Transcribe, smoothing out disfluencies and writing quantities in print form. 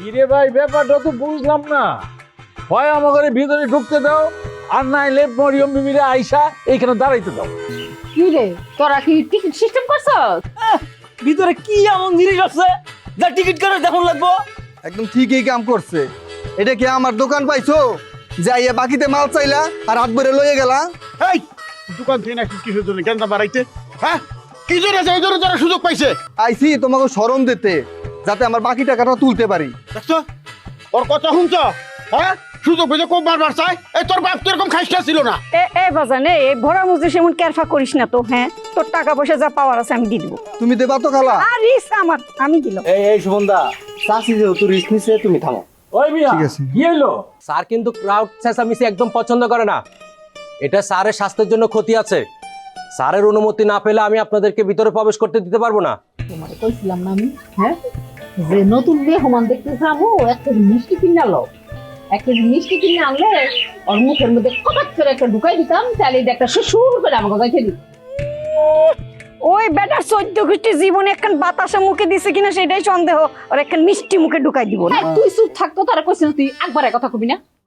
কিরে ভাই, ব্যাপারটা তো বুঝলাম না। হয় আমাকে ভিতরে ঢুকতে দাও, আর নাইলে মরিয়ম বিবিরে আইসা এইখানে দাঁড়াইতে দাও। কি রে তোরা কি টিকিট সিস্টেম করছস? ভিতরে কি এমন জিনিস আছে যা টিকিট করে দেখুন লাগবো? একদম ঠিকই কাম করছে। এটা কি আমার দোকান পাইছো যাইয়া বাকিতে মাল চাইলা আর হাত ভরে লইয়ে গেলা? এই দোকান থেকে নাকি কিসের জন্য গেন্দা বাড়াইতে? হ্যাঁ কি জন্য আছে? এই জন্য যারা সুযোগ পাইছে। আইছি তোমাকে শরম দিতে, যাতে আমার বাকি টাকাটা তুলতে পারি। দেখছো ওর কথা শুনছ? হ্যাঁ সুযোগ পেয়েছে খুব বারবার চাই। এই তোর বাপ তো এরকম খাইস্টা ছিল না। এ বাজান এই ভরা মুজে সেমন কেরফা করিস না তো। হ্যাঁ তোর টাকা পয়সা যা পাওয়ার আছে আমি দিয়ে দিব। তুমি দেবা তো খালা? আর রিস্ক আমার, আমি দিলাম। এই সুমনদা, চাষি যেহেতু রিস্ক নিছে, তুমি থামো। ওই মিয়া, ঠিক আছে। কি হইলো? স্যার কিন্তু ক্রাউড চেঁচামেচি একদম পছন্দ করে না। এটা স্যারের স্বাস্থ্যের জন্য ক্ষতি আছে। স্যারের অনুমতি না পেলে আমি আপনাদেরকে ভিতরে প্রবেশ করতে দিতে পারবো না। তোমারে কইছিলাম না আমি, হ্যাঁ যে নতুন মেহমান দেখতে যাবো, একটা মিষ্টি কিনে আলো। একটা মিষ্টি কিনে আনলে ওর মুখের মধ্যে কপাট করে একটা ঢুকাই দিতাম, তাহলে এটা একটা শ্বশুর করে আমাকে যাইতে দিত। ওই বেটার 14 গোষ্ঠী জীবনে একখান বাতাসা মুখে দিছে কিনা সেটাই সন্দেহ, আর একখান মিষ্টি মুখে ঢুকাই দিব। তুই চুপ থাকতো, তারা কইছিস তুই একবারে কথা কবি না।